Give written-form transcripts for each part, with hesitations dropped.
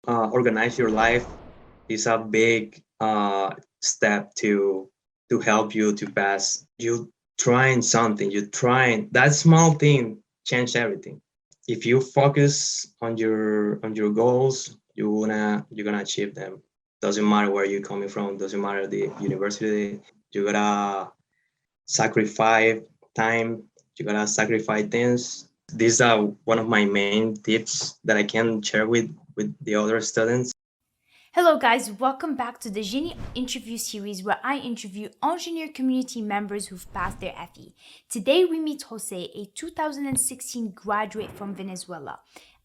organize your life is a big step to help you to pass. You trying something, you trying that small thing change everything. If you focus on your goals, you're gonna achieve them. Doesn't matter where you're coming from, doesn't matter the university. You gotta sacrifice time, you gotta sacrifice things. These are one of my main tips that I can share with the other students. Hello, guys. Welcome back to the Genie interview series where I interview engineer community members who've passed their FE. Today, we meet Jose, a 2016 graduate from Venezuela.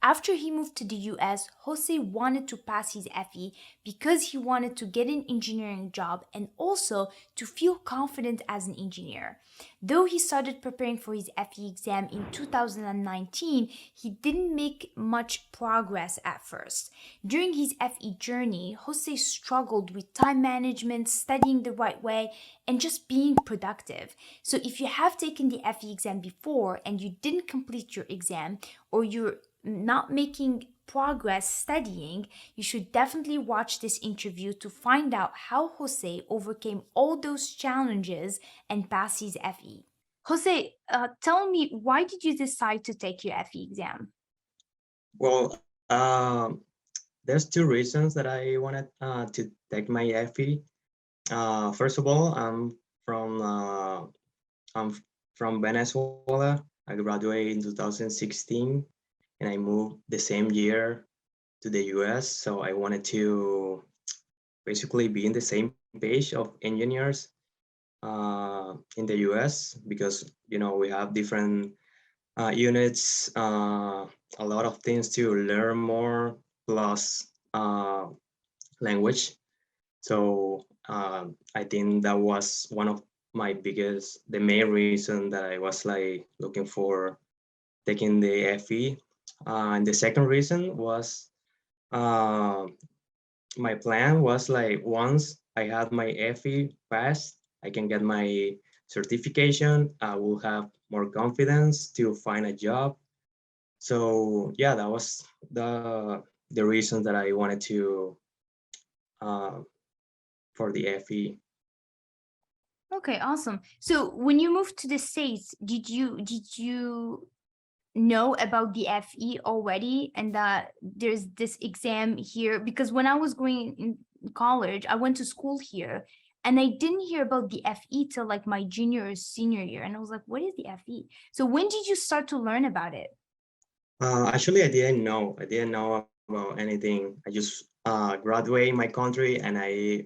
After he moved to the US, Jose wanted to pass his FE because he wanted to get an engineering job and also to feel confident as an engineer. Though he started preparing for his FE exam in 2019, he didn't make much progress at first. During his FE journey, Jose struggled with time management, studying the right way, and just being productive. So, if you have taken the FE exam before and you didn't complete your exam, or you're not making progress studying, you should definitely watch this interview to find out how Jose overcame all those challenges and passed his FE. Jose, tell me, why did you decide to take your FE exam? Well, there's two reasons that I wanted to take my FE. First of all, from uh, I'm from Venezuela. I graduated in 2016, and I moved the same year to the US. So I wanted to basically be in the same page of engineers in the US because we have different units, a lot of things to learn more, plus language. So I think that was one of the main reason that I was like looking for taking the FE. And the second reason was uh, my plan was like once I had my FE passed, I can get my certification. I will have more confidence to find a job. So yeah, that was the reason that I wanted to uh, for the FE. Okay, awesome. So when you moved to the States, did you know about the FE already and that there's this exam here? Because when I was going in college, I went to school here and I didn't hear about the FE till like my junior or senior year. And I was like, what is the FE? So when did you start to learn about it? Actually, I didn't know. I didn't know about anything. I just graduated my country and I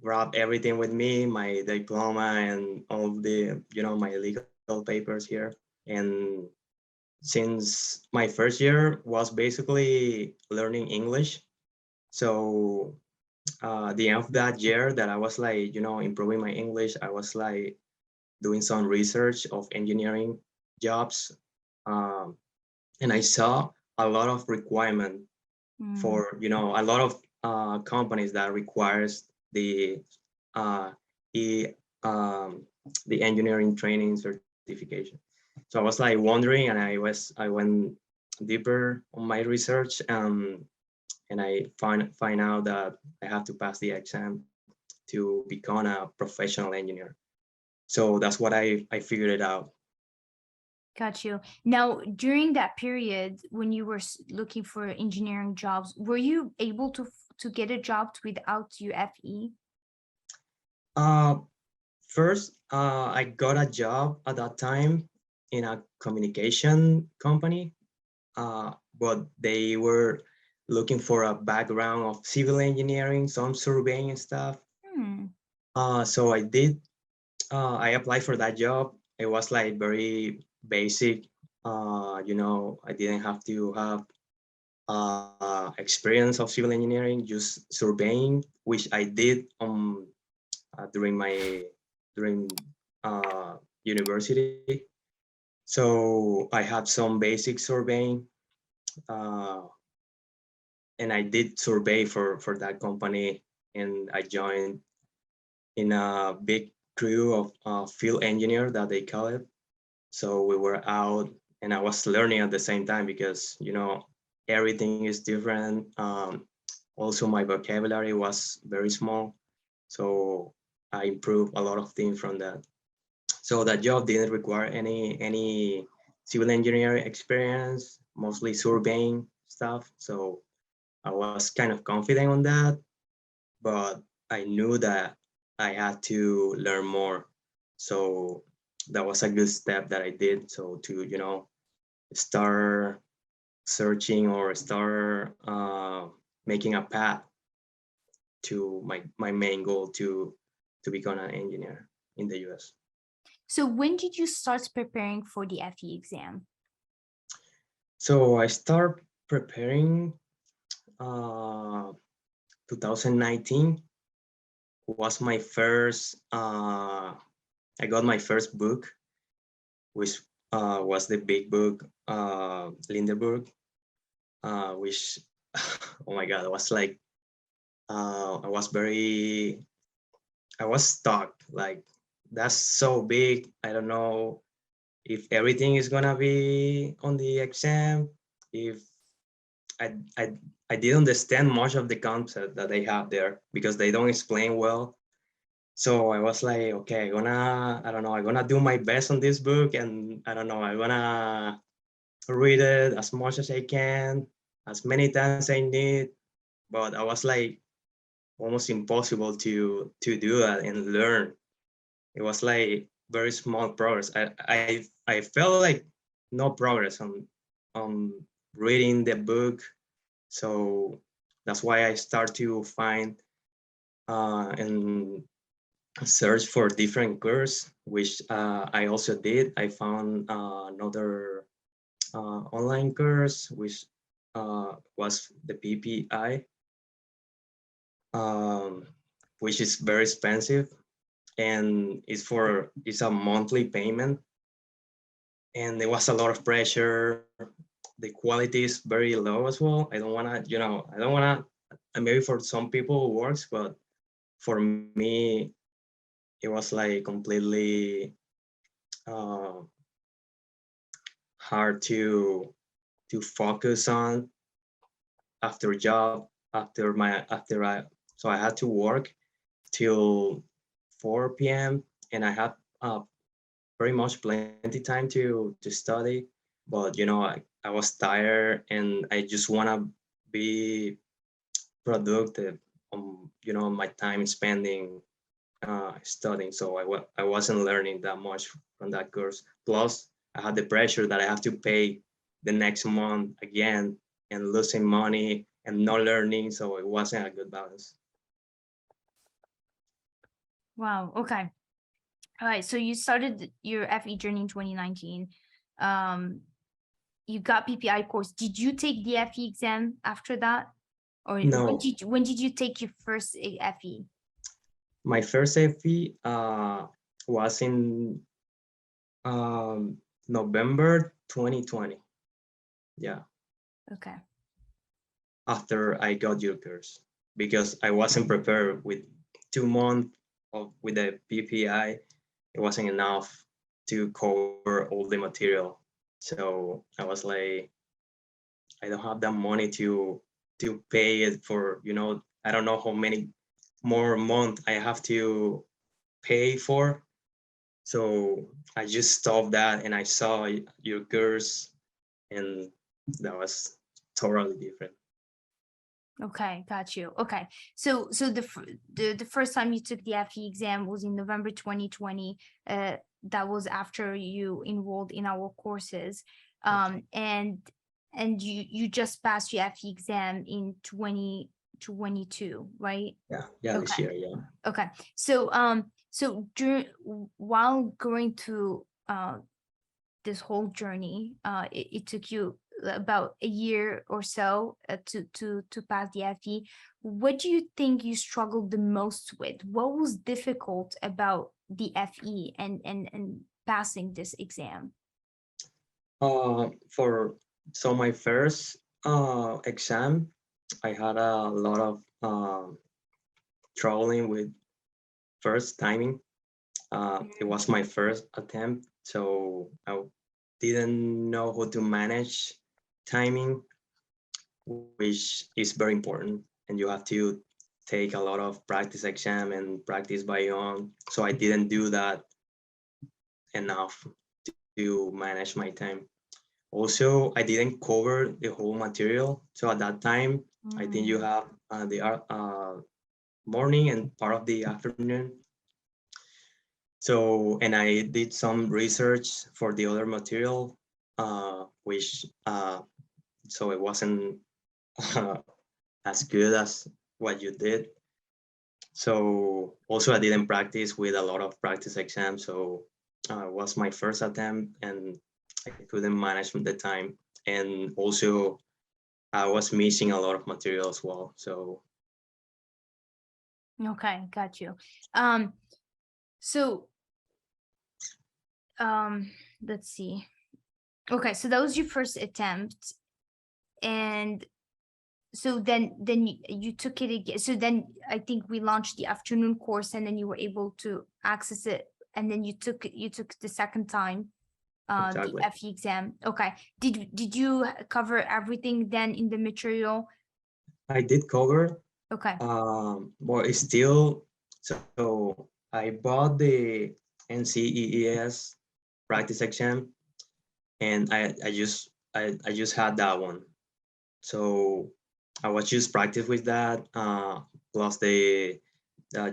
grabbed everything with me, my diploma and all the, my legal papers here. And since my first year was basically learning English, so the end of that year that I was like, improving my English, I was like doing some research of engineering jobs. Um, and I saw a lot of requirement Mm. for, a lot of companies that requires uh, the, um, the engineering training certification. So I was like wondering, and I went deeper on my research, and I find out that I have to pass the exam to become a professional engineer. So that's what I figured it out. Got you. Now, during that period when you were looking for engineering jobs, were you able to get a job without your FE? Uh, First, I got a job at that time in a communication company, but they were looking for a background of civil engineering, some surveying and stuff. Hmm. So I did. I applied for that job. It was like very basic. I didn't have to have experience of civil engineering, just surveying, which I did during my during university. So I had some basic surveying, uh, and I did survey for that company, and I joined in a big crew of field engineer that they call it. So we were out, and I was learning at the same time because everything is different. Also, my vocabulary was very small, so I improved a lot of things from that. So that job didn't require any civil engineer experience, mostly surveying stuff. So I was kind of confident on that, but I knew that I had to learn more. So that was a good step that I did. So to, start searching or start making a path to my main goal to become an engineer in the US. So when did you start preparing for the FE exam? So I start preparing 2019 was my first I got my first book, which was the big book Lindenberg, which oh my god, it was like I was very I was stuck. Like that's so big. I don't know if everything is gonna be on the exam. If I I I didn't understand much of the concept that they have there because they don't explain well. So I was like, okay, I don't know, I'm gonna do my best on this book, and I don't know, I'm gonna read it as much as I can, as many times I need. But I was like almost impossible to do that and learn. It was like very small progress. I felt like no progress on reading the book. So that's why I start to find and search for different courses, which I also did. I found another online course, which was the PPI, um, which is very expensive, and it's a monthly payment. And there was a lot of pressure. The quality is very low as well. I don't wanna, I don't wanna. And maybe for some people it works, but for me, it was like completely uh, hard to focus on after job after I so I had to work till 4 p.m. and I had very much plenty time to study, but I was tired and I just want to be productive on my time spending studying. So I wasn't learning that much from that course. Plus, I had the pressure that I have to pay the next month again and losing money and not learning. So it wasn't a good balance. Wow. Okay. All right. So you started your FE journey in 2019. Um, you got PPI course. Did you take the FE exam after that? Or No, when did you take your first FE? my first FE was in November 2020. Yeah, Okay. after I got your course because I wasn't prepared with 2 months of with the PPI. It wasn't enough to cover all the material. So I was like, I don't have that money to pay it for, I don't know how many more month I have to pay for. So I just stopped that and I saw your course and that was totally different. Okay, got you. Okay, so the first time you took the FE exam was in November 2020. That was after you enrolled in our courses, and you just passed your FE exam in 2022, right? Yeah, this Okay, year, yeah. okay. So during while going through this whole journey, it took you about a year or so to pass the FE. What do you think you struggled the most with? What was difficult about the FE and passing this exam? For so my first exam, I had a lot of troubling with first timing. It was my first attempt, so I didn't know how to manage timing. which is very important, and you have to take a lot of practice exam and practice by your own. So I didn't do that enough to manage my time. Also, I didn't cover the whole material. So at that time, I think you have the morning and part of the afternoon. So, and I did some research for the other material, which, so it wasn't as good as what you did. So also I didn't practice with a lot of practice exams. So it was my first attempt and I couldn't manage the time. And also I was missing a lot of material as well. So Okay, got you. So let's see. Okay, so that was your first attempt, and so then you took it again. So then I think we launched the afternoon course, and then you were able to access it, and then you took the second time the exactly. FE exam. Okay. Did you cover everything then in the material? I did cover, Okay. but it's still, so I bought the NCEES practice exam and I just had that one. So I was just practice with that, plus the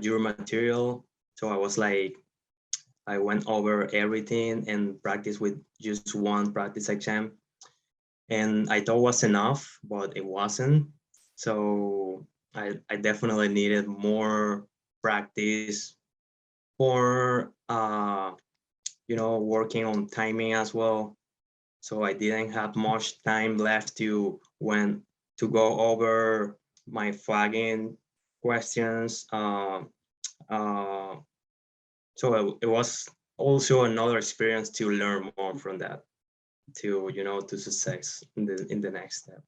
your material. So I was like, I went over everything and practice with just one practice exam. And I thought was enough, but it wasn't. So I definitely needed more practice, more, working on timing as well. So I didn't have much time left to go over my flagging questions. Uh, so it was also another experience to learn more from that, to success in the next step.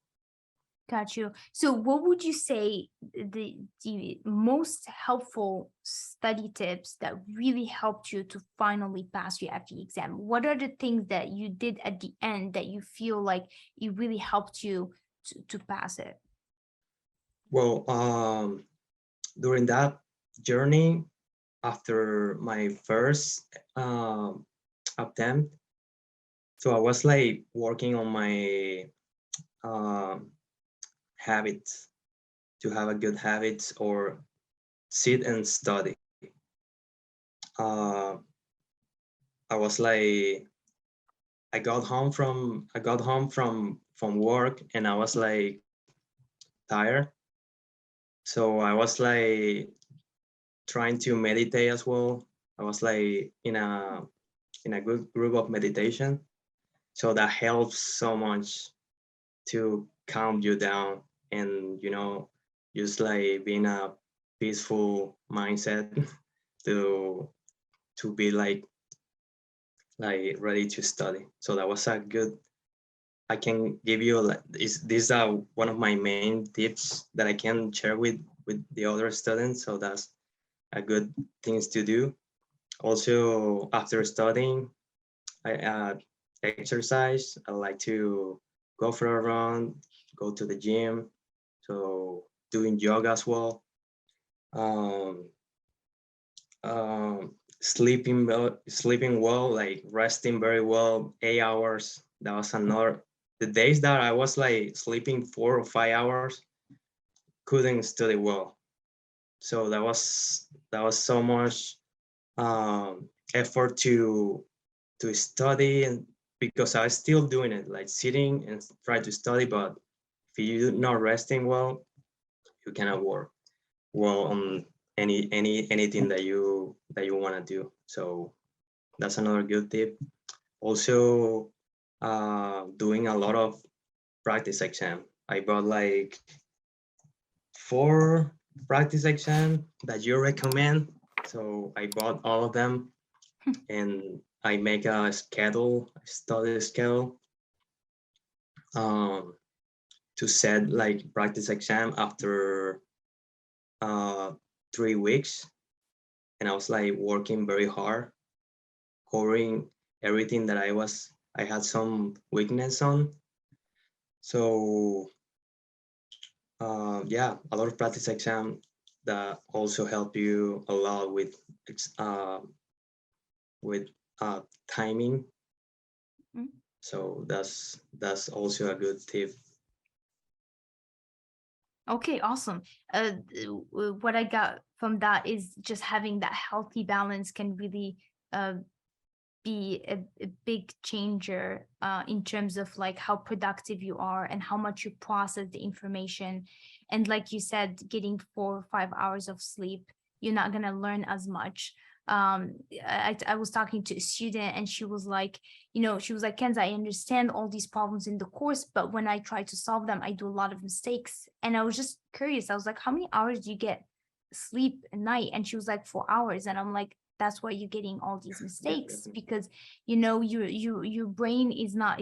Got you. So what would you say the most helpful study tips that really helped you to finally pass your FE exam? What are the things that you did at the end that you feel like it really helped you to pass it? Well, during that journey, after my first attempt, so I was like working on my um, habits, to have a good habits or sit and study. Uh, I was like, I got home from work and I was like tired. So I was like trying to meditate as well. I was like in a good group of meditation. So that helps so much to calm you down and just like being a peaceful mindset to be like ready to study. So that was a good. I can give you like these are one of my main tips that I can share with the other students. So that's a good things to do. Also, after studying, I exercise. I like to go for a run, go to the gym. So doing yoga as well. Um, sleeping well, like resting very well, 8 hours. That was another. The days that I was like sleeping 4 or 5 hours, couldn't study well. So that was so much effort to study, and because I was still doing it, like sitting and try to study, but if you're not resting well, you cannot work well on anything that you want to do. So that's another good tip. Also, doing a lot of practice exam. I bought like 4 practice exam that you recommend. So I bought all of them and I make a schedule, a study schedule, um, to set like practice exam after uh, 3 weeks. And I was like working very hard, covering everything that I had some weakness on. So yeah, a lot of practice exam that also help you a lot with timing. Mm. So that's also a good tip. Okay, awesome. What I got from that is just having that healthy balance can really be a big changer in terms of like how productive you are and how much you process the information. And like you said, getting 4 or 5 hours of sleep, you're not gonna learn as much. I was talking to a student and she was like, she was like, Kenza, I understand all these problems in the course, but when I try to solve them, I do a lot of mistakes. And I was just curious. I was like, how many hours do you get sleep a night? And she was like, 4 hours. And I'm like, that's why you're getting all these Yeah, mistakes, definitely. because your brain is not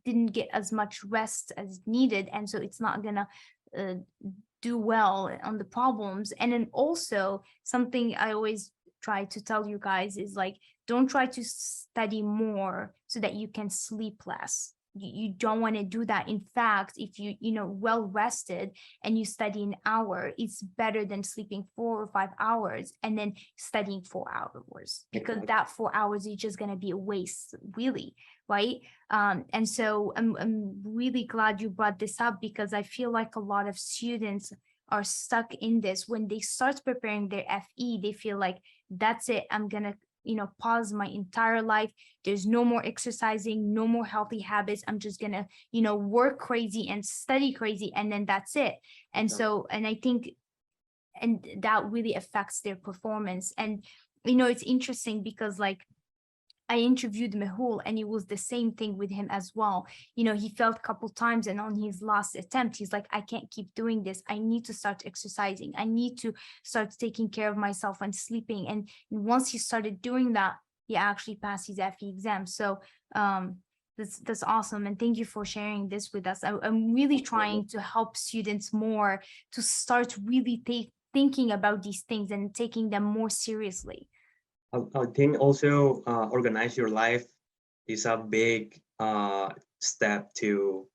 didn't get as much rest as needed, and so it's not gonna uh, do well on the problems. And then also something I always try to tell you guys is like, don't try to study more so that you can sleep less. You don't want to do that. In fact, if well rested and you study an hour, it's better than sleeping 4 or 5 hours and then studying 4 hours, because Exactly. that 4 hours is just going to be a waste, really, right? And so I'm really glad you brought this up, because I feel like a lot of students are stuck in this. When they start preparing their FE, they feel like that's it, I'm going to pause my entire life. There's no more exercising, no more healthy habits. I'm just gonna work crazy and study crazy, and then that's it. And Exactly. so, and I think, and that really affects their performance. And it's interesting because, like, I interviewed Mehul and it was the same thing with him as well. He felt a couple times, and on his last attempt, he's like, I can't keep doing this. I need to start exercising. I need to start taking care of myself and sleeping. And once he started doing that, he actually passed his FE exam. So that's awesome. And thank you for sharing this with us. I'm really No problem. trying to help students more to start really thinking about these things and taking them more seriously. I think also organize your life is a big step to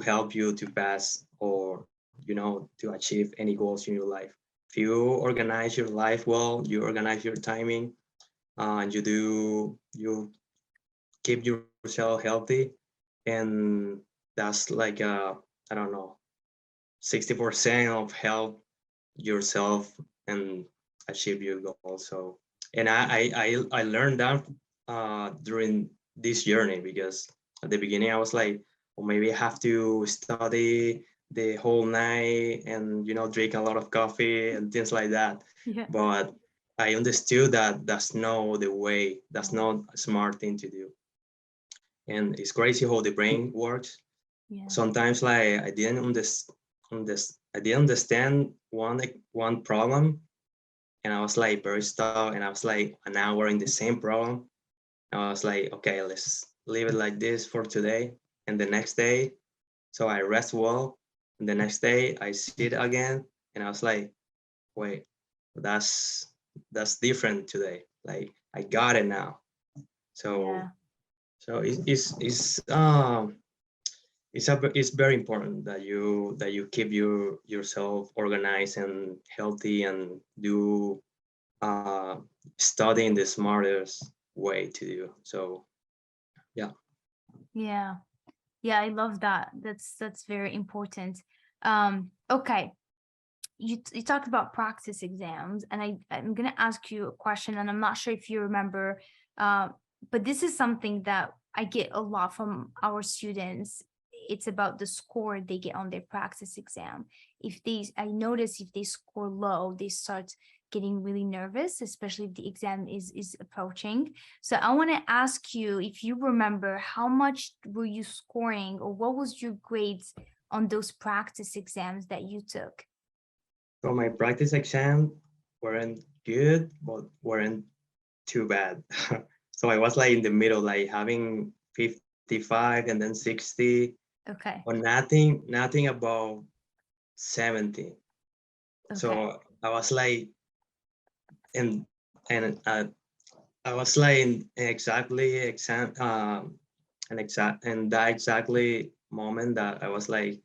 help you to pass, or to achieve any goals in your life. If you organize your life well, you organize your timing, and you keep yourself healthy, and that's like I don't know, 60% of help yourself and achieve your goal. So, and I learned that during this journey, because at the beginning I was like, well, maybe I have to study the whole night and drink a lot of coffee and things like that. Yeah. But I understood that that's not the way. That's not a smart thing to do. And it's crazy how the brain works. Yeah. Sometimes like I didn't understand one problem, and I was like very stuck, and I was like an hour in the same problem. I was like, okay, let's leave it like this for today. And the next day, so I rest well, and the next day I sit again, and I was like, wait, that's that's different today. Like I got it now. So Yeah. it's very important that you keep yourself organized and healthy, and do uh, studying the smartest way to do. So yeah. Yeah. Yeah, I love that. That's very important. Okay. You talked about practice exams, and I'm gonna ask you a question, and I'm not sure if you remember, uh, but this is something that I get a lot from our students. It's about the score they get on their practice exam. I notice if they score low, they start getting really nervous, especially if the exam is approaching. So I want to ask you if you remember, how much were you scoring, or what was your grades on those practice exams that you took? So my practice exam weren't good, but weren't too bad. So I was like in the middle, like having 55 and then 60, or Okay. nothing above 70. Okay. So I was like, and I was like in exactly and that exactly moment that I was like,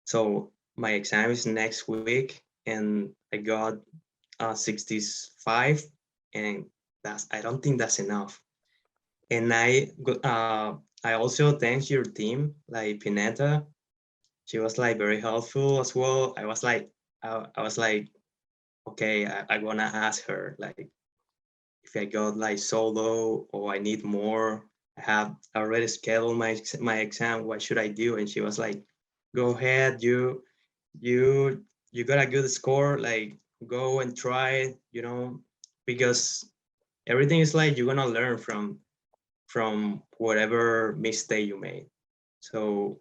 so my exam is next week, and I got 65, and I don't think that's enough. And I also thank your team, like Pineta. She was like very helpful as well. I was like, okay, I wanna ask her like if I got like so low or I need more. I have already scheduled my exam. What should I do? And she was like, go ahead, you you got a good score. Like go and try it, because everything is like you're gonna learn from whatever mistake you made. So,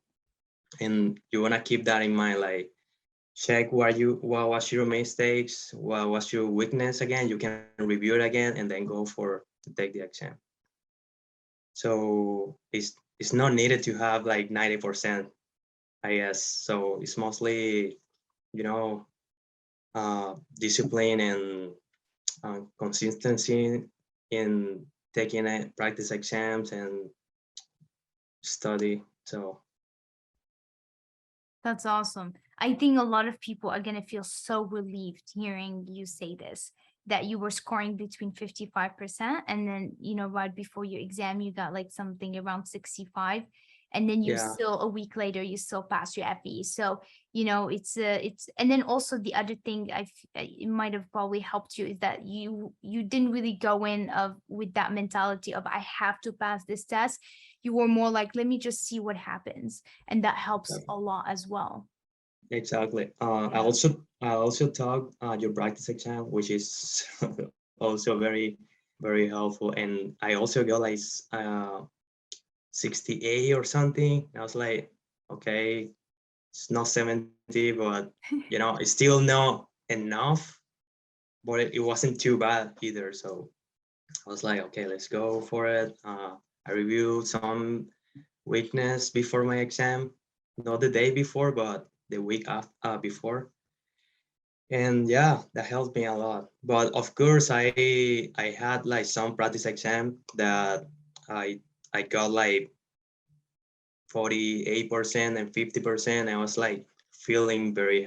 and you wanna keep that in mind, like check what was your mistakes, what was your weakness again. You can review it again and then go for to take the exam. So it's not needed to have like 90%, I guess. So it's mostly, you know, discipline and consistency in taking practice exams and study. So That's awesome. I think a lot of people are going to feel so relieved hearing you say this, that you were scoring between 55%, and then, right before your exam, you got like something around 65. And then you yeah, still, a week later, you still pass your FE. So, and then also the other thing it might have probably helped you is that you didn't really go in with that mentality of I have to pass this test. You were more like, let me just see what happens, and that helps a lot as well. exactly. Yeah. I also took your practice exam, which is also very helpful. And I also got like 68 or something. I was like, okay, it's not 70, but it's still not enough. But it wasn't too bad either. So I was like, okay, let's go for it. I reviewed some weakness before my exam, not the day before, but the week after, before. And yeah, that helped me a lot. But of course, I had like some practice exam that I I got like 48% and 50%. I was like feeling very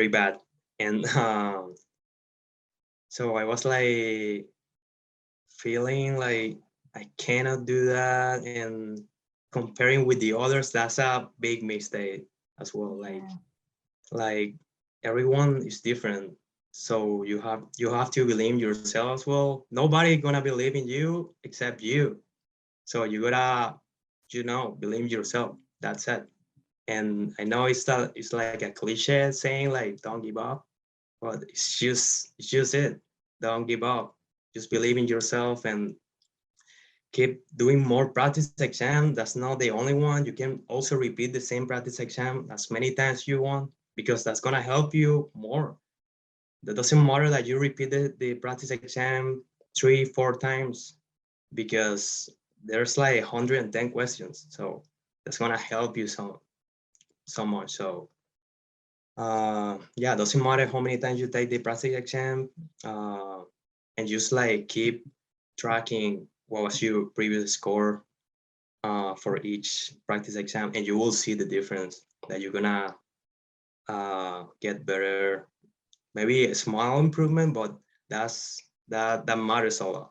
bad. And so I was like feeling like I cannot do that. And comparing with the others, that's a big mistake as well. Yeah. Like everyone is different. So you have to believe in yourself as well. Nobody gonna believe in you except you. So you gotta, believe in yourself. That's it. And I know it's like a cliche saying like don't give up, but it's just it. Don't give up. Just believe in yourself and keep doing more practice exam. That's not the only one. You can also repeat the same practice exam as many times you want, because that's gonna help you more. That doesn't matter that you repeat the practice exam 3 4 times, because there's like 110 questions. So that's gonna help you so much. So yeah, doesn't matter how many times you take the practice exam, uh, and just like keep tracking what was your previous score for each practice exam, and you will see the difference that you're gonna get better. Maybe a small improvement, but that matters a lot.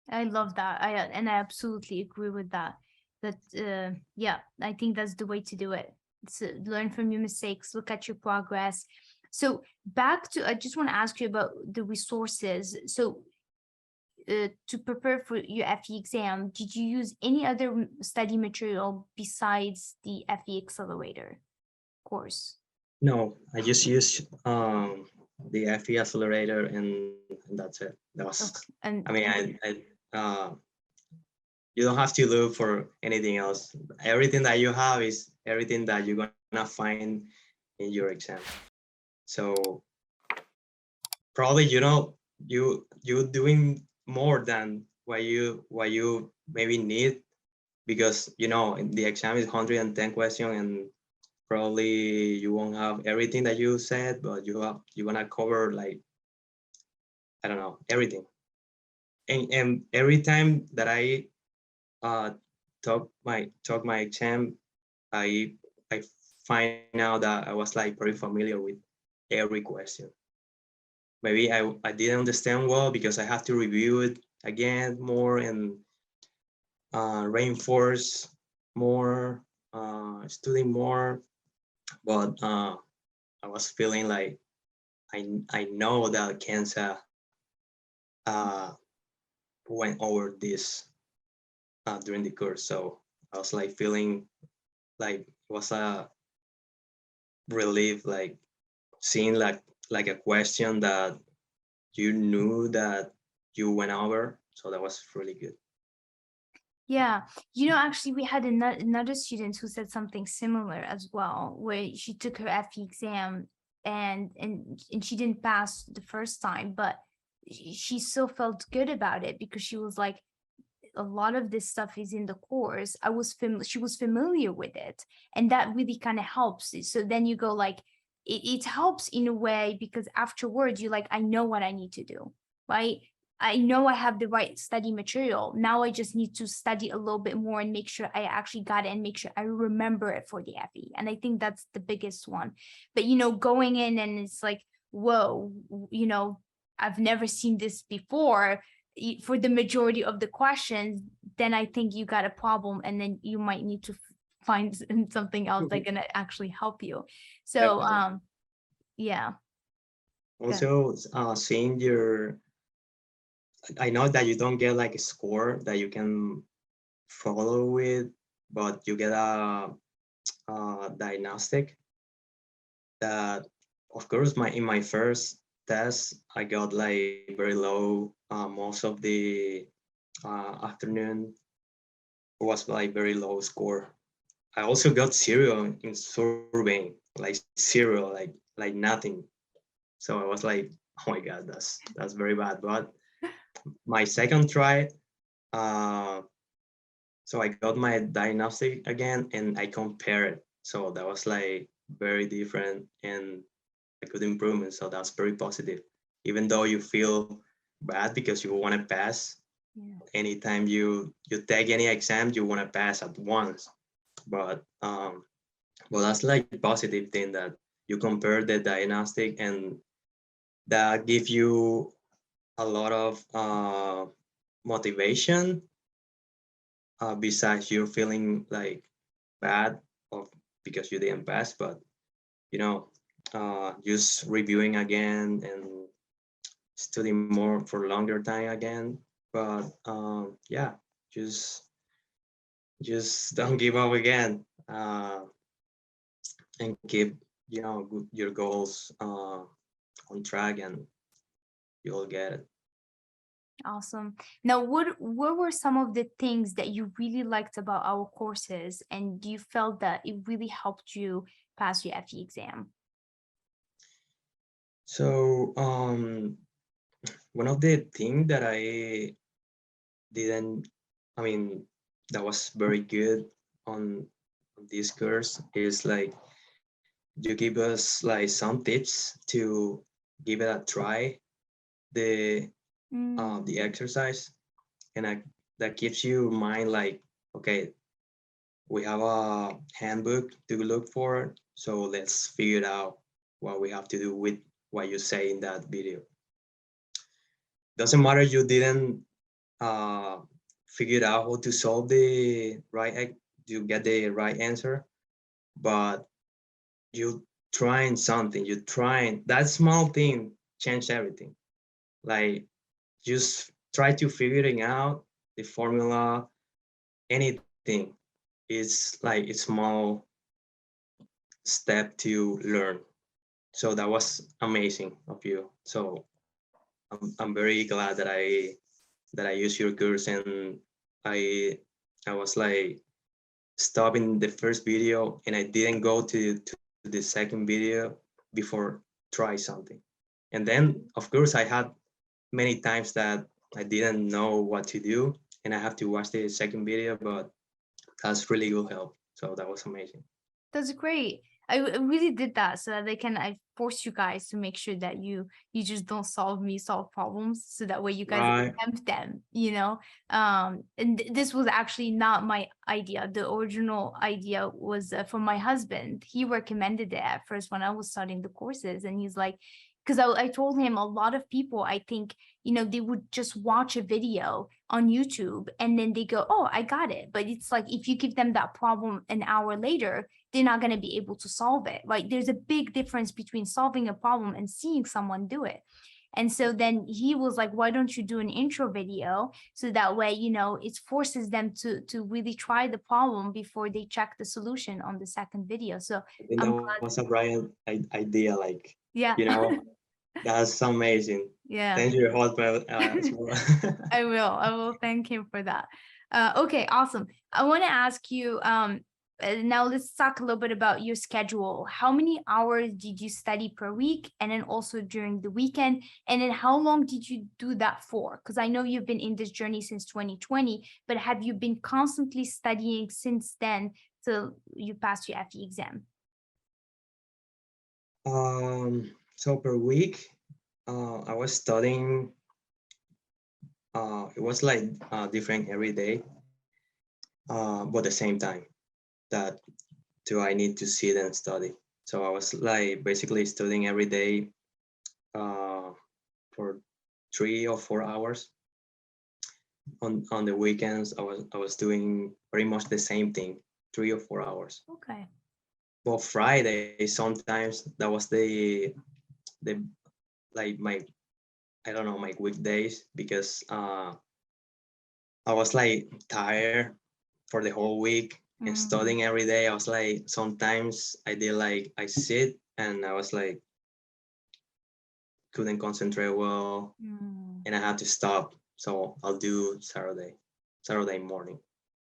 I love that. I absolutely agree with that. That yeah, I think that's the way to do it. So learn from your mistakes, look at your progress. So back to, I just want to ask you about the resources. So to prepare for your FE exam, did you use any other study material besides the FE Accelerator course? No, I just use the FE accelerator, and that's it. That was, Okay. I mean, And you don't have to look for anything else. Everything that you have is everything that you're gonna find in your exam. So probably you doing more than what you maybe need, because the exam is 110 question, and probably you won't have everything that you said, but you're gonna cover like, I don't know, everything. And every time that I uh talk my exam, I I find out that I was like very familiar with every question. Maybe I didn't understand well because I have to review it again more and reinforce more, study more. But I was feeling like I know that Kenza uh, went over this during the course. So I was like feeling like it was a relief, like seeing like a question that you knew that you went over. So that was really good. Yeah, actually, we had another student who said something similar as well, where she took her FE exam and she didn't pass the first time, but she still felt good about it because she was like, a lot of this stuff is in the course. She was familiar with it, and that really kind of helps. So then you go like, it helps in a way because afterwards you're like, I know what I need to do, right? I know I have the right study material. Now I just need to study a little bit more and make sure I actually got it and make sure I remember it for the FE. And I think that's the biggest one. But going in and it's like, whoa, I've never seen this before for the majority of the questions, then I think you got a problem, and then you might need to find something else that's gonna actually help you. So, Definitely. yeah. Good. Also, seeing your, I know that you don't get like a score that you can follow with, but you get a diagnostic that, of course, in my first test, I got like very low. Most of the afternoon was like very low score. I also got zero in surveying, like zero, like nothing. So I was like, oh my god, that's very bad. But my second try, uh, so I got my diagnostic again and I compare it. So that was like very different and a good improvement. So that's very positive. Even though you feel bad because you want to pass, Yeah. anytime you take any exam, you want to pass at once. But well, that's like positive thing that you compare the diagnostic and that give you a lot of motivation besides you're feeling like bad of because you didn't pass, but you know, just reviewing again and study more for longer time again. But yeah, just just don't give up again and keep your goals on track and you'll get it. Awesome. Now, what were some of the things that you really liked about our courses, and you felt that it really helped you pass your FE exam? So one of the things that didn't, I mean, that was very good on this course is like you give us like some tips to give it a try the Mm, exercise and that keeps you in mind like okay, we have a handbook to look for, so let's figure out what we have to do with what you say in that video. Doesn't matter you didn't uh, figure out how to solve the you get the right answer, but you trying something, you trying that small thing change everything. Like just try to figuring out the formula, anything. It's like a small step to learn. So that was amazing of you. So I'm very glad that I used your course and I I was like stopping the first video and I didn't go to the second video before try something. And then of course I had many times that I didn't know what to do and I have to watch the second video, but that's really good help. So that was amazing. that's great. I really did that so that I force you guys to make sure that you just don't solve problems, so that way you guys Right. attempt them, you know. And this was actually not my idea. The original idea was from my husband. He recommended it at first when I was starting the courses, and he's like, because I told him a lot of people, I think, they would just watch a video on YouTube and then they go, oh, I got it. But it's like, if you give them that problem an hour later, they're not going to be able to solve it, right? There's a big difference between solving a problem and seeing someone do it. And so then he was like, why don't you do an intro video? So that way, it forces them to really try the problem before they check the solution on the second video. So I think I'm that glad. was a brilliant idea. Like, Yeah. you know, that's amazing. Yeah. Thank you, your husband, as well. I will thank him for that. Okay, awesome. I want to ask you, now let's talk a little bit about your schedule. How many hours did you study per week? And then also during the weekend? And then how long did you do that for? Because I know you've been in this journey since 2020, but have you been constantly studying since then till you passed your FE exam? So per week, I was studying. It was like different every day, but the same time that do I need to sit and study. So I was like basically studying every day for 3 or 4 hours. On the weekends, I was doing pretty much the same thing, 3 or 4 hours. Okay. But Friday, sometimes that was the like my, I don't know, my weekdays, because I was like tired for the whole week and studying every day. I was like, sometimes I did like I sit and I was like couldn't concentrate well, and I had to stop. So I'll do Saturday morning.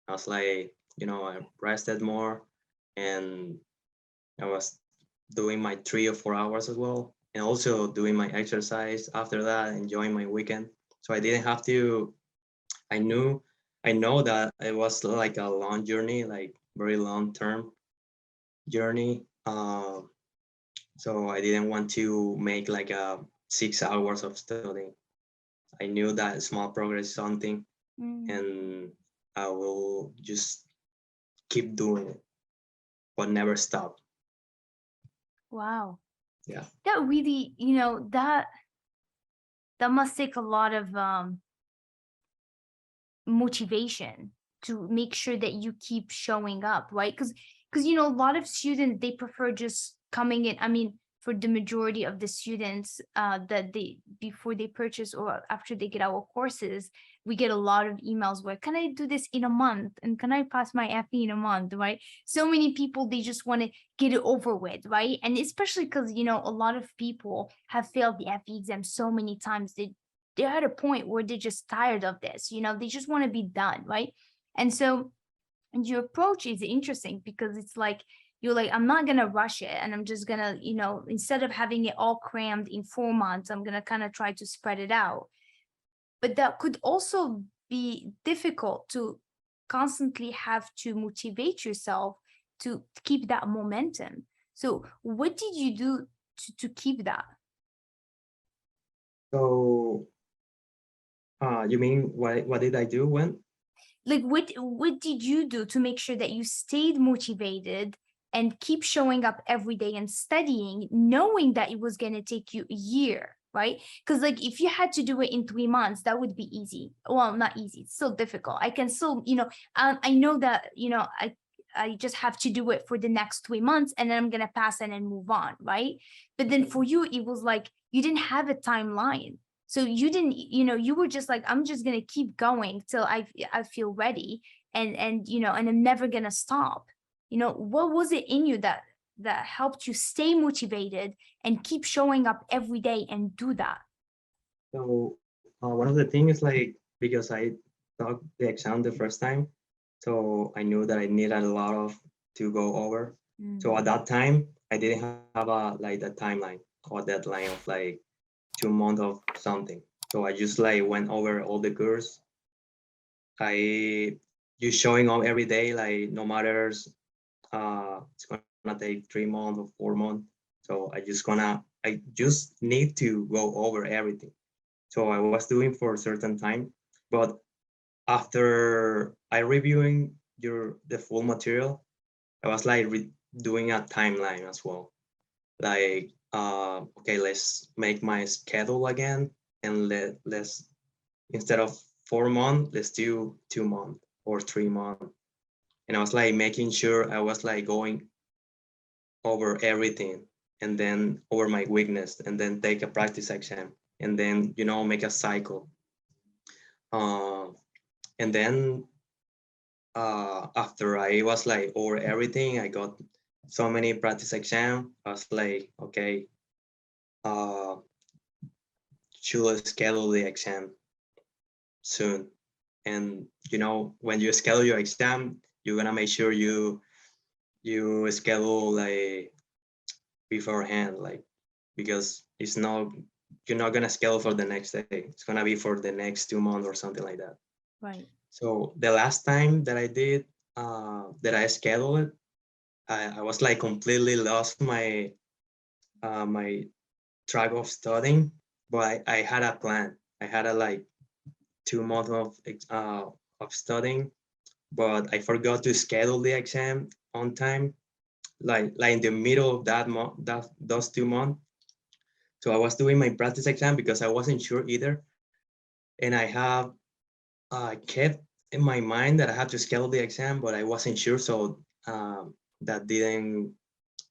I was like, I rested more, and I was doing my 3 or 4 hours as well, and also doing my exercise after that, enjoying my weekend. So I didn't have to. I knew, I know that it was like a long journey, like very long term journey. So I didn't want to make like a 6 hours of studying. I knew that small progress is something, and I will just keep doing it, but never stop. Wow. Yeah. That really, that must take a lot of motivation to make sure that you keep showing up, right? Because a lot of students, they prefer just coming in. I mean, for the majority of the students, that they, before they purchase or after they get our courses, we get a lot of emails where, can I do this in a month, and can I pass my FE in a month, right? So many people, they just want to get it over with, right? And especially because a lot of people have failed the FE exam so many times, they're at a point where they're just tired of this, they just want to be done, right? And so, and your approach is interesting because it's like, you're like, I'm not gonna rush it, and I'm just gonna, instead of having it all crammed in 4 months, I'm gonna kind of try to spread it out. But that could also be difficult to constantly have to motivate yourself to keep that momentum. So what did you do to keep that? So, you mean what did I do when? Like, what did you do to make sure that you stayed motivated and keep showing up every day and studying, knowing that it was going to take you a year, right? Because like, if you had to do it in 3 months, that would be easy. Well, not easy, it's still difficult. I can still, I know that, I just have to do it for the next 3 months, and then I'm going to pass it and move on, right? But then for you, it was like you didn't have a timeline. So you didn't, you were just like, I'm just gonna keep going till I feel ready, and I'm never gonna stop. What was it in you that helped you stay motivated and keep showing up every day and do that? So, one of the things is like, because I took the exam the first time, so I knew that I needed a lot of to go over. So at that time, I didn't have a timeline or deadline of like 2 months of something. So I just like went over all the course. I just showing up every day, like no matter it's gonna take 3 months or 4 months. So I just need to go over everything. So I was doing for a certain time, but after I reviewing the full material, I was like doing a timeline as well. Like, okay, let's make my schedule again, and let's instead of 4 months, let's do 2 months or 3 months. And I was like making sure I was like going over everything, and then over my weakness, and then take a practice exam, and then make a cycle. Uh, and then after I was like over everything, I got so many practice exam. I was like, okay, uh, should schedule the exam soon. And when you schedule your exam, you're gonna make sure you schedule like beforehand, like, because you're not gonna schedule for the next day. It's gonna be for the next 2 months or something like that. Right. So the last time that I did that I scheduled it, I was like completely lost my track of studying, but I had a plan. I had a like 2 months of studying, but I forgot to schedule the exam on time, like in the middle of that month, those 2 months. So I was doing my practice exam because I wasn't sure either, and I have kept in my mind that I had to schedule the exam, but I wasn't sure, so that didn't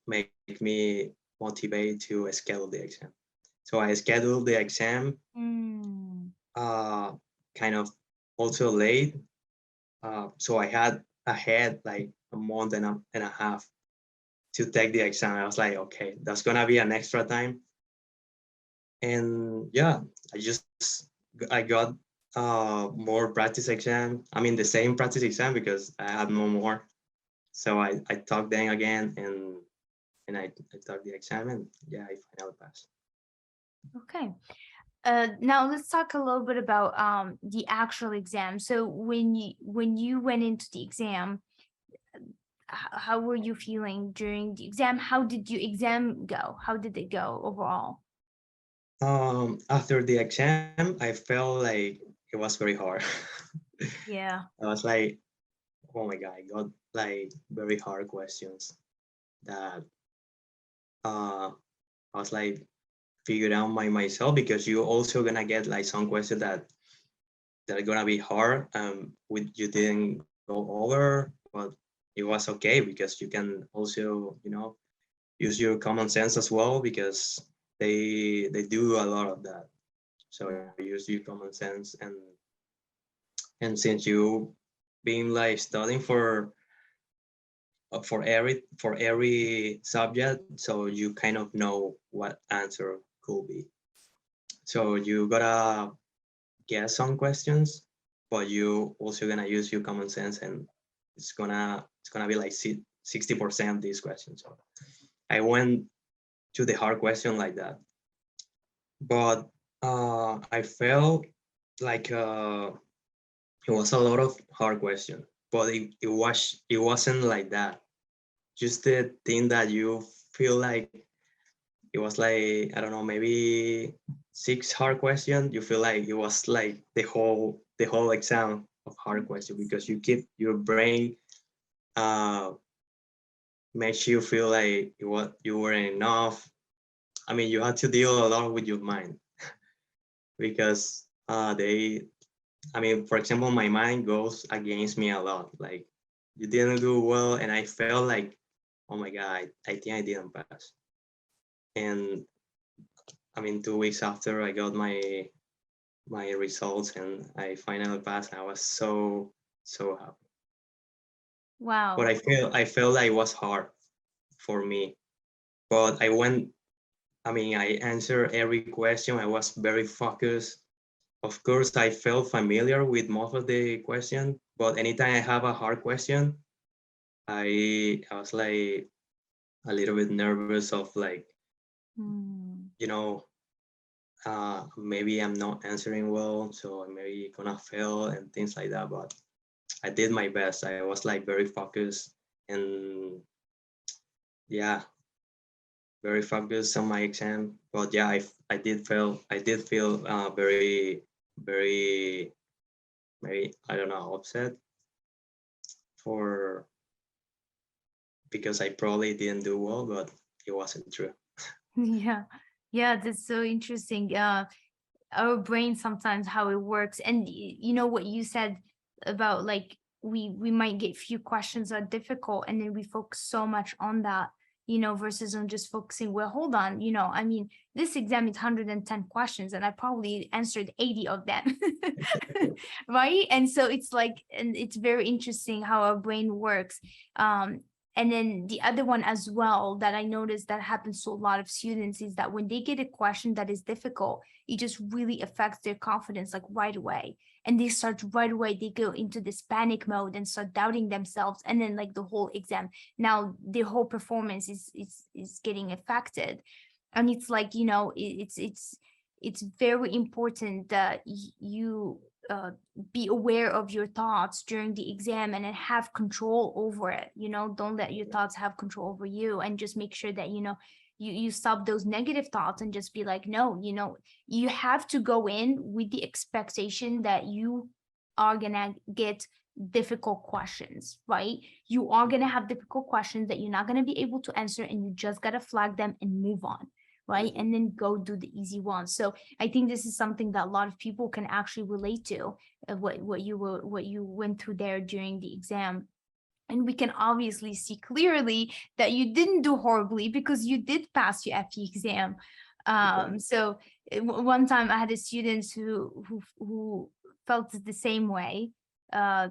make me motivate to schedule the exam. So I scheduled the exam Mm. uh, kind of also late. So I had ahead like a month and a half to take the exam. I was like, okay, that's gonna be an extra time. And yeah, I got more practice exam. I mean the same practice exam because I had no more. So I took them again, and I took the exam, and yeah, I finally passed. Okay. Now let's talk a little bit about the actual exam. So when you went into the exam, how were you feeling during the exam? How did your exam go? How did it go overall? After the exam, I felt like it was very hard. Yeah. I was like, oh my god, I got like very hard questions that I was like figured out by myself, because you also gonna get like some questions that are gonna be hard with you didn't go over, but it was okay because you can also use your common sense as well, because they do a lot of that. So Yeah. use your common sense, and since you been like studying for every subject, so you kind of know what answer could be. So you gotta guess some questions, but you also gonna use your common sense, and it's gonna be like 60% of these questions. So I went to the hard question like that, but I felt like it was a lot of hard question, but it wasn't like that. Just the thing that you feel like it was like, I don't know, maybe 6 hard questions. You feel like it was like the whole exam of hard question, because you keep your brain uh makes you feel like you weren't enough. I mean, you had to deal a lot with your mind, because I mean, for example, my mind goes against me a lot. Like, you didn't do well, and I felt like, oh my god, I think I didn't pass. And I mean, 2 weeks after I got my results and I finally passed, I was so happy. But Wow. I felt like it was hard for me. But I answered every question. I was very focused. Of course, I felt familiar with most of the question, but anytime I have a hard question, I was like a little bit nervous of like, Mm. you know, maybe I'm not answering well, so I'm maybe gonna fail and things like that. But I did my best. I was like very focused, and yeah, very focused on my exam. But yeah, I did feel very, very, I don't know, upset for because I probably didn't do well, but it wasn't true. Yeah, yeah, that's so interesting. Our brain sometimes how it works, and you know what you said about like we might get few questions that are difficult, and then we focus so much on that, versus on just focusing, well, hold on, I mean, this exam is 110 questions and I probably answered 80 of them. Right? And so it's like, and it's very interesting how our brain works. And then the other one as well that I noticed that happens to a lot of students is that when they get a question that is difficult, it just really affects their confidence like right away. And they start right away, they go into this panic mode and start doubting themselves. And then like the whole exam, now their whole performance is getting affected. And it's like, it's very important that you be aware of your thoughts during the exam and then have control over it. Don't let your thoughts have control over you, and just make sure that you stop those negative thoughts and just be like, no, you have to go in with the expectation that you are gonna get difficult questions, right? You are gonna have difficult questions that you're not gonna be able to answer, and you just gotta flag them and move on, right? Mhm. And then go do the easy ones. So I think this is something that a lot of people can actually relate to, what you went through there during the exam. And we can obviously see clearly that you didn't do horribly because you did pass your FE exam. Okay. So one time I had a student who felt the same way. Uh,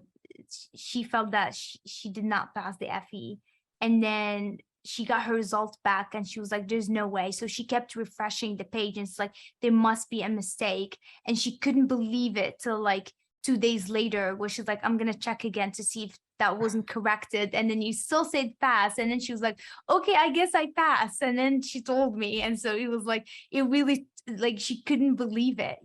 she felt that she did not pass the FE, and then she got her results back and she was like, there's no way. So she kept refreshing the page and it's like, there must be a mistake. And she couldn't believe it till like 2 days later, where she's like, I'm gonna check again to see if that wasn't corrected. And then you still said pass. And then she was like, okay, I guess I passed. And then she told me. And so it was like, it really, like, she couldn't believe it,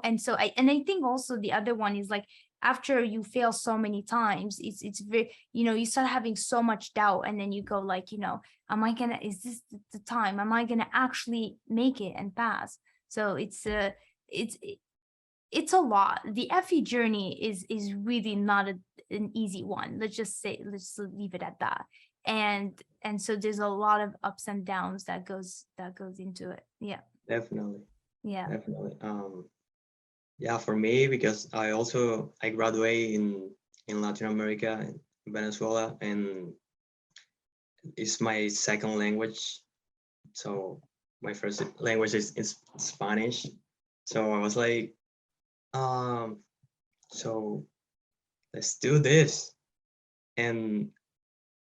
And so I think also the other one is like, after you fail so many times, it's very, you start having so much doubt, and then you go like, am I gonna, is this the time? Am I gonna actually make it and pass? So it's it's a lot. The FE journey is really not an easy one. Let's leave it at that. And so there's a lot of ups and downs that goes into it. Yeah. Definitely, Yeah. definitely. Yeah, for me, because I graduate in Latin America, in Venezuela, and it's my second language. So my first language is Spanish. So I was like, um, so let's do this. And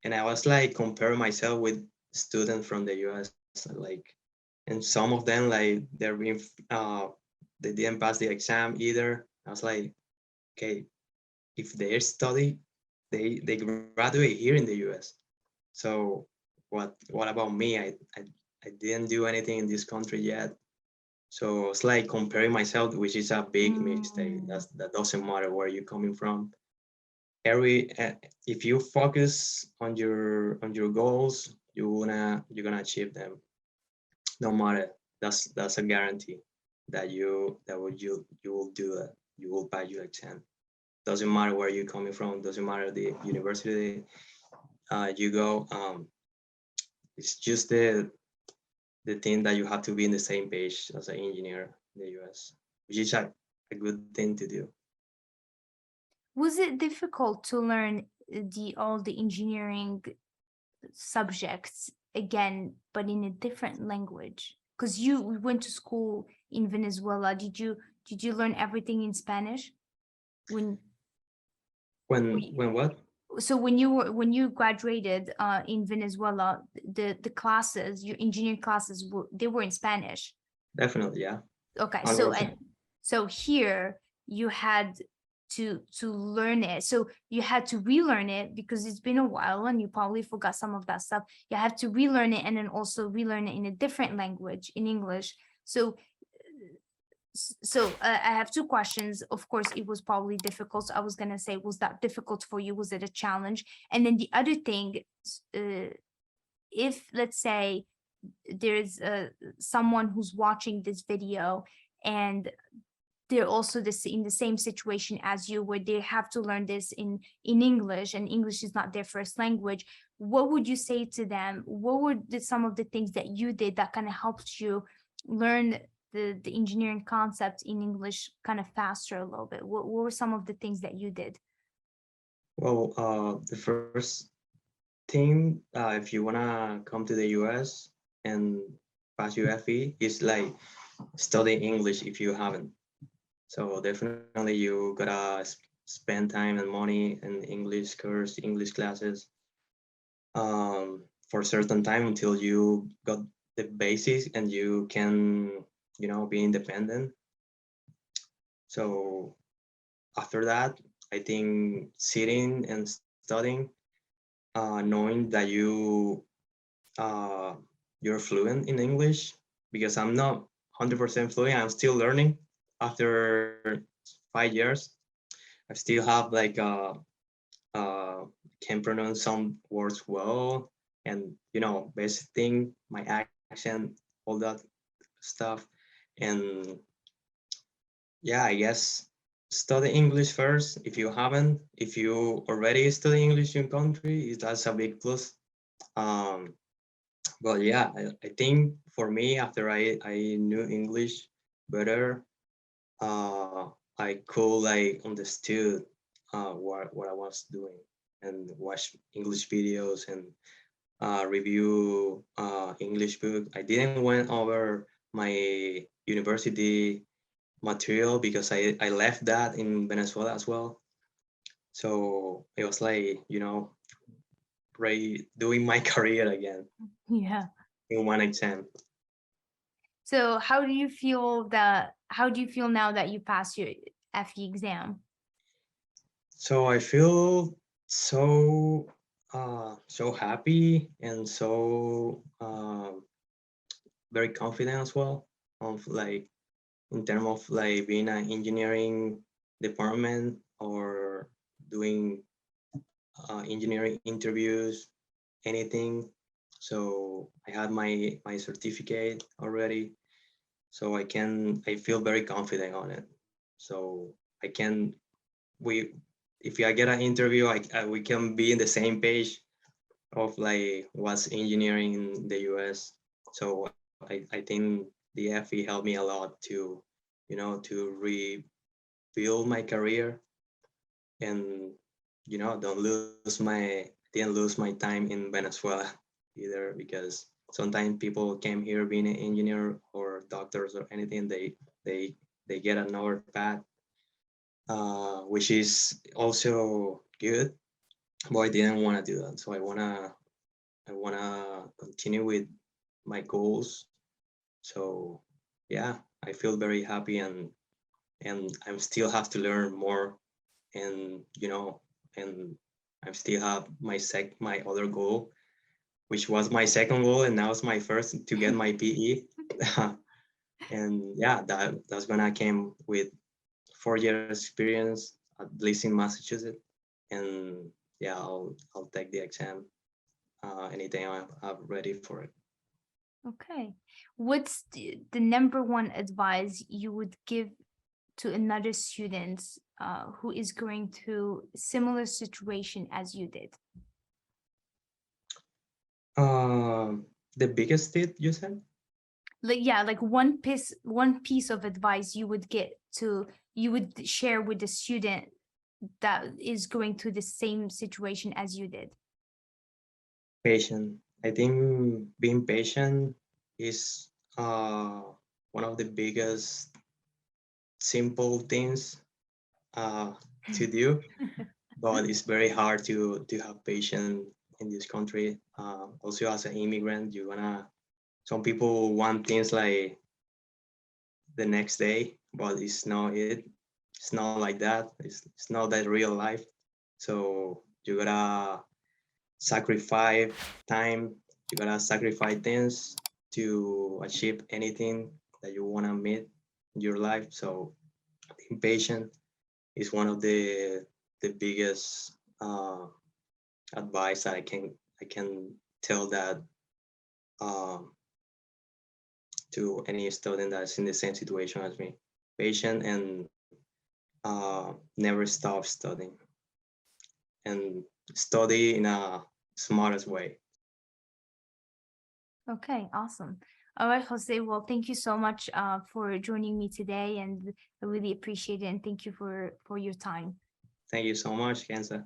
and I was like comparing myself with students from the US, like, and some of them like they didn't pass the exam either. I was like, okay, if they study, they graduate here in the US. So what about me? I didn't do anything in this country yet. So it's like comparing myself, which is a big mistake. Mm. That doesn't matter where you're coming from. Every if you focus on your goals, you're gonna achieve them. No matter, that's a guarantee that you will do it. You will pass your exam. Doesn't matter where you're coming from. Doesn't matter the university you go. It's just the thing that you have to be in the same page as an engineer in the US, which is a good thing to do. Was it difficult to learn the all the engineering subjects again, but in a different language? Because you went to school in Venezuela. Did you learn everything in Spanish? When were you, When what? so when you graduated in Venezuela, the classes, your engineering classes they were in Spanish. Definitely, yeah, Okay, so 100%. and so here you had to learn it. So you had to relearn it because it's been a while and you probably forgot some of that stuff. You have to relearn it and then also relearn it in a different language, in English. So I have two questions. Of course, it was probably difficult. So I was gonna say, was that difficult for you? Was it a challenge? And then the other thing, uh, if let's say there's someone who's watching this video and they're also in the same situation as you, where they have to learn this in English, and English is not their first language, what would you say to them? What were some of the things that you did that kind of helped you learn the engineering concept in English kind of faster a little bit? What were some of the things that you did? Well, the first thing, if you wanna come to the US and pass your FE, is like study English if you haven't. So definitely you gotta spend time and money in English course, English classes, for a certain time until you got the basics and you can, be independent. So after that, I think sitting and studying, knowing that uh, you're fluent in English, because I'm not 100% fluent. I'm still learning. After 5 years, I still have like uh, can pronounce some words well, and basic thing, my accent, all that stuff, and yeah, I guess study English first if you haven't. If you already study English in country, that's a big plus. Um, but yeah, I think for me, after I knew English better, I could like understood what I was doing and watch English videos and review English book. I didn't went over my university material because I left that in Venezuela as well. So it was like, doing my career again Yeah. in one exam. So how do you feel now that you passed your FE exam? So I feel so happy and so very confident as well, of like in terms of like being an engineering department or doing engineering interviews, anything. So I had my certificate already, so I feel very confident on it. So I can we if I get an interview, we can be in the same page of like what's engineering in the US. So I think the FE helped me a lot to rebuild my career, and don't lose my didn't lose my time in Venezuela either, because sometimes people came here being an engineer or doctors or anything, they get another path, which is also good, but I didn't want to do that. So I wanna continue with my goals. So yeah, I feel very happy, and I still have to learn more, and and I still have my other goal, which was my second goal, and now it's my first, to get my PE. And yeah, that's gonna came with 4 years experience, at least in Massachusetts, and yeah, I'll take the exam anytime I'm ready for it. Okay. What's the number one advice you would give to another student who is going through similar situation as you did? The biggest tip you said? Like, yeah, like one piece of advice you would share with the student that is going through the same situation as you did. Patient. I think being patient is one of the biggest simple things uh, to do, but it's very hard to have patience in this country. Also, as an immigrant, some people want things like the next day, but it's not like that. It's not that real life. So you gotta sacrifice time, you gotta sacrifice things to achieve anything that you wanna meet in your life. So being patient is one of the biggest advice that I can tell that um, to any student that's in the same situation as me. Patient and never stop studying and study in a smartest way. Okay, awesome. All right, Jose. Well, thank you so much for joining me today, and I really appreciate it. And thank you for your time. Thank you so much, Kenza.